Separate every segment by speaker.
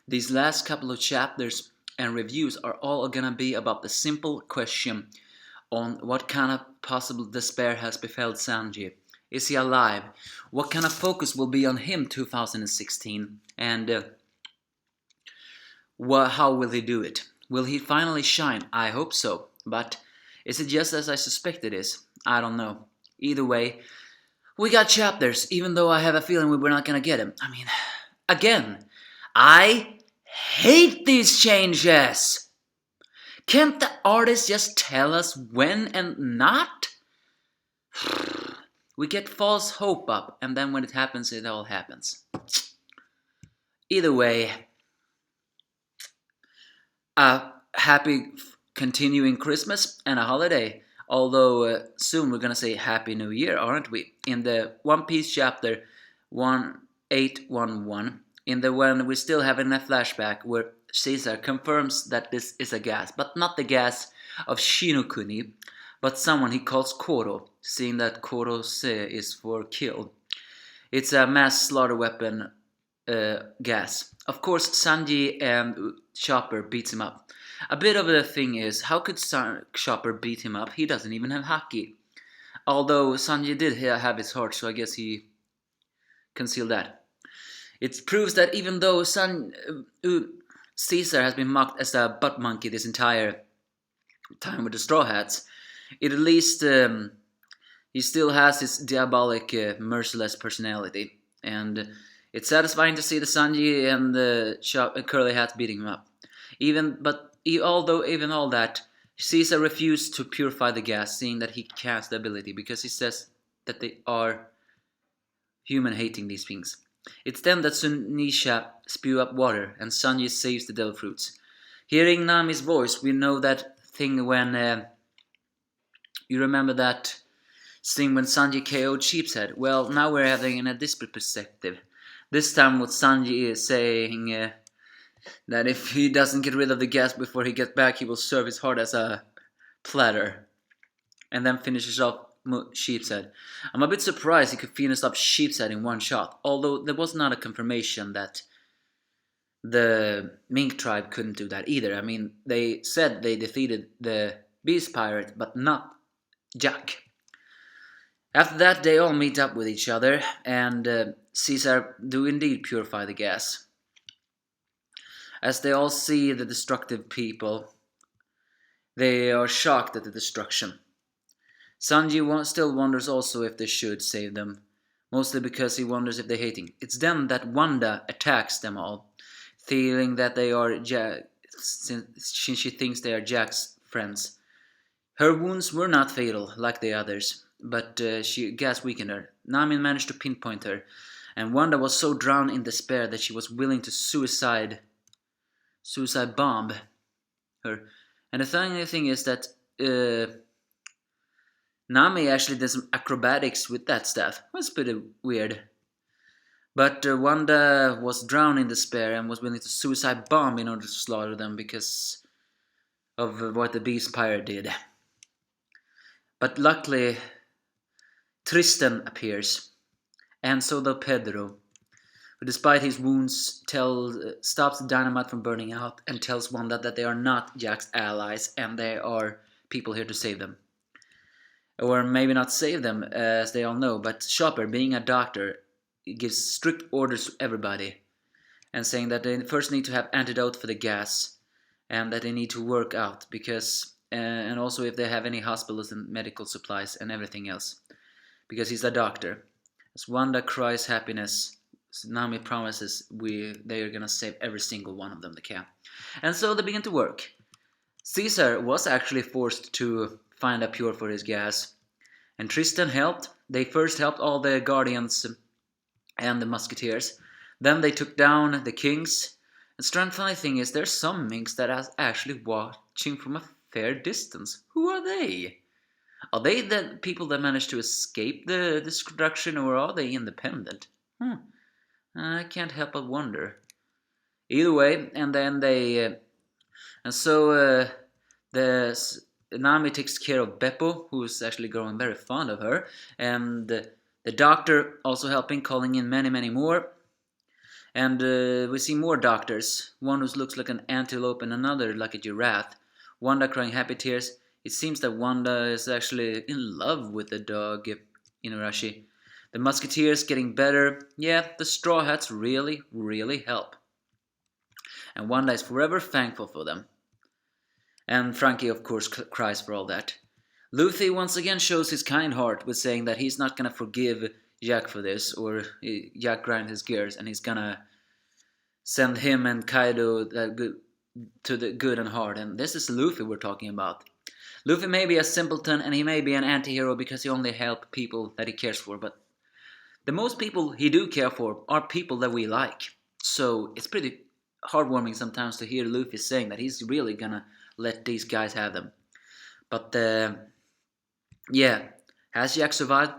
Speaker 1: These last couple of chapters and reviews are all gonna be about the simple question on what kind of possible despair has befell Sanji. Is he alive? What kind of focus will be on him 2016? And how will he do it? Will he finally shine? I hope so. But is it just as I suspect it is? I don't know. Either way, we got chapters, even though I have a feeling we're not gonna get them. I mean, again, I hate these changes! Can't the artist just tell us when and not? We get false hope up, and then when it happens, it all happens. Either way, a happy continuing Christmas and a holiday. Although soon we're gonna say Happy New Year, aren't we? In the One Piece chapter 1811, in the one we still have in a flashback where Caesar confirms that this is a gas, but not the gas of Shinokuni, but someone he calls Koro, seeing that Koro Se is for kill. It's a mass slaughter weapon gas. Of course, Sanji and Chopper beats him up. A bit of the thing is, how could Chopper beat him up? He doesn't even have haki. Although Sanji did have his heart, so I guess he concealed that. It proves that even though Caesar has been mocked as a butt monkey this entire time with the Straw Hats, it at least he still has his diabolic, merciless personality. And it's satisfying to see the Sanji and the Curly Hat beating him up. Although even all that, Caesar refused to purify the gas, seeing that he has the ability, because he says that they are human hating these things. It's then that Sunisha spew up water, and Sanji saves the devil fruits. Hearing Nami's voice, we know that thing when you remember that thing when Sanji KO'd Sheepshead. Well, now we're having a disparate perspective. This time what Sanji is saying that if he doesn't get rid of the gas before he gets back, he will serve his heart as a platter. And then finishes off Sheepshead. I'm a bit surprised he could finish up Sheepshead in one shot, although there was not a confirmation that the Mink tribe couldn't do that either. I mean, they said they defeated the Beast Pirate, but not Jack. After that, they all meet up with each other, and Caesar do indeed purify the gas. As they all see the destructive people, they are shocked at the destruction. Sanji still wonders also if they should save them, mostly because he wonders if they're hating. It's then that Wanda attacks them all, feeling that they are since she thinks they are Jack's friends. Her wounds were not fatal like the others, but gas weakened her. Nami managed to pinpoint her, and Wanda was so drowned in despair that she was willing to suicide bomb her. And the funny thing is that Nami actually did some acrobatics with that staff. It was pretty weird. But Wanda was drowned in despair and was willing to suicide bomb in order to slaughter them because of what the Beast Pirate did. But luckily, Tristan appears, and so does Pedro, who despite his wounds stops the dynamite from burning out and tells Wanda that they are not Jack's allies and they are people here to save them. Or maybe not save them, as they all know, but Chopper, being a doctor, gives strict orders to everybody, and saying that they first need to have antidote for the gas, and that they need to work out, because, and also if they have any hospitals and medical supplies and everything else, because he's a doctor. As Wanda cries happiness, Nami promises they are gonna save every single one of them they can. And so they begin to work. Caesar was actually forced to find a cure for his gas, and Tristan helped. They first helped all the guardians and the musketeers. Then they took down the kings. And strange funny thing is, there's some minks that are actually watching from a fair distance. Who are they? Are they the people that managed to escape the destruction, or are they independent? I can't help but wonder. Either way, and then the Nami takes care of Beppo, who's actually growing very fond of her, and the doctor also helping, calling in many more. And we see more doctors. One who looks like an antelope and another like a giraffe. Wanda crying happy tears. It seems that Wanda is actually in love with the dog Inuarashi. The musketeers getting better. Yeah, the Straw Hats really, really help. And Wanda is forever thankful for them. And Frankie, of course, cries for all that. Luffy once again shows his kind heart with saying that he's not gonna forgive Jack for this, or Jack grind his gears, and he's gonna send him and Kaido to the good and hard. And this is Luffy we're talking about. Luffy may be a simpleton and he may be an anti-hero because he only helps people that he cares for, but the most people he do care for are people that we like. So it's pretty heartwarming sometimes to hear Luffy saying that he's really gonna let these guys have them. But yeah, has Jack survived?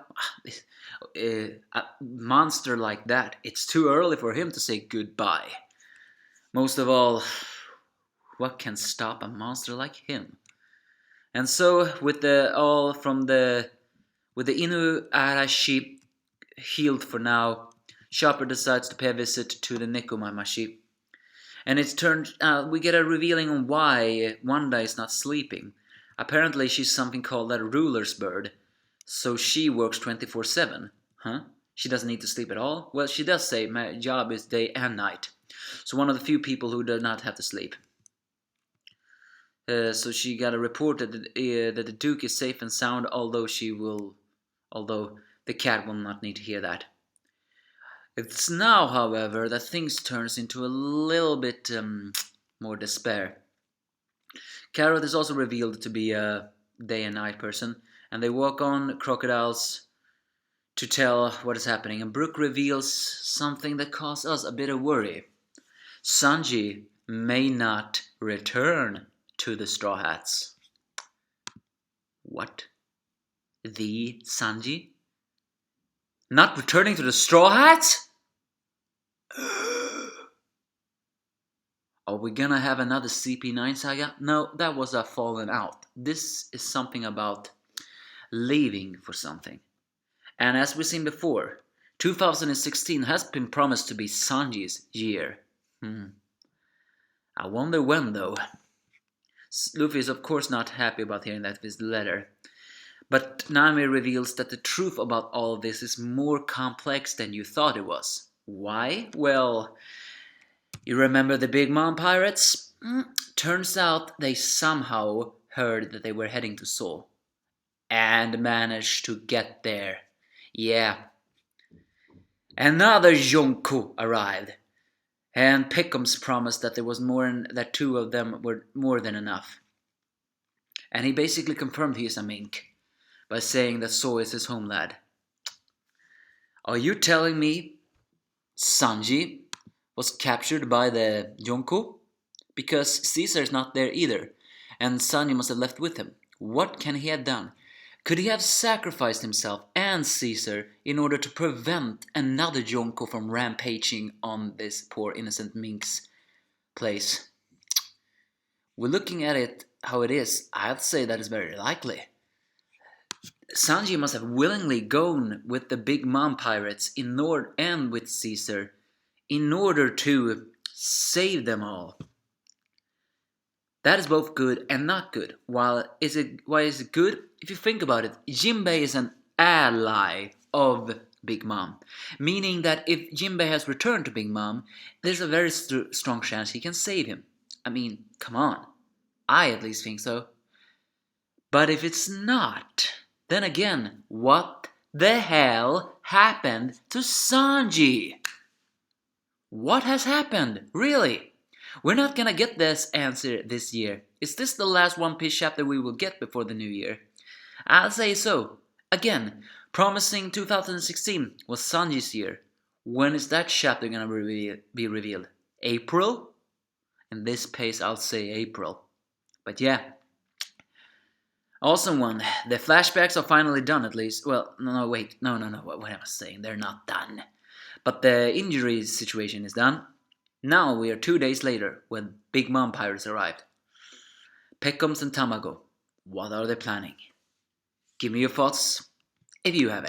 Speaker 1: A monster like that, it's too early for him to say goodbye. Most of all, what can stop a monster like him? And so, with the Inu Arashi healed for now, Chopper decides to pay a visit to the Nekomamashi. And it turns out we get a revealing on why Wanda is not sleeping. Apparently she's something called a ruler's bird, so she works 24/7. Huh? She doesn't need to sleep at all? Well, she does say my job is day and night. So one of the few people who do not have to sleep. So she got a report that the Duke is safe and sound, although the cat will not need to hear that. It's now, however, that things turns into a little bit more despair. Carrot is also revealed to be a day and night person, and they walk on crocodiles to tell what is happening. And Brook reveals something that causes us a bit of worry. Sanji may not return to the Straw Hats. What? The Sanji? Not returning to the Straw Hats? Are we gonna have another CP9 saga? No, that was a falling out. This is something about leaving for something. And as we've seen before, 2016 has been promised to be Sanji's year. I wonder when, though. Luffy is of course not happy about hearing that this letter. But Nami reveals that the truth about all of this is more complex than you thought it was. Why? Well, you remember the Big Mom pirates? Turns out they somehow heard that they were heading to Seoul. And managed to get there. Yeah. Another Yonko arrived. And Pickham's promised that there was that two of them were more than enough. And he basically confirmed he is a mink by saying that Seoul is his homeland. Are you telling me Sanji was captured by the Yonko? Because Caesar is not there either, and Sanji must have left with him. What can he have done? Could he have sacrificed himself and Caesar in order to prevent another Yonko from rampaging on this poor innocent mink's place? We're looking at it how it is. I'd say that is very likely. Sanji must have willingly gone with the Big Mom pirates and with Caesar in order to save them all. That is both good and not good. Why is it good? If you think about it, Jinbei is an ally of Big Mom, meaning that if Jinbei has returned to Big Mom, there's a very strong chance he can save him. I mean, come on. I at least think so. But if it's not, then again, what the hell happened to Sanji? What has happened? Really? We're not gonna get this answer this year. Is this the last One Piece chapter we will get before the new year? I'll say so. Again, promising 2016 was Sanji's year. When is that chapter gonna be revealed? April? In this pace, I'll say April. But yeah. Awesome one. The flashbacks are finally done at least. Well, no, wait. No. What am I saying? They're not done. But the injury situation is done. Now we are 2 days later when Big Mom pirates arrived. Peckums and Tamago. What are they planning? Give me your thoughts if you have any.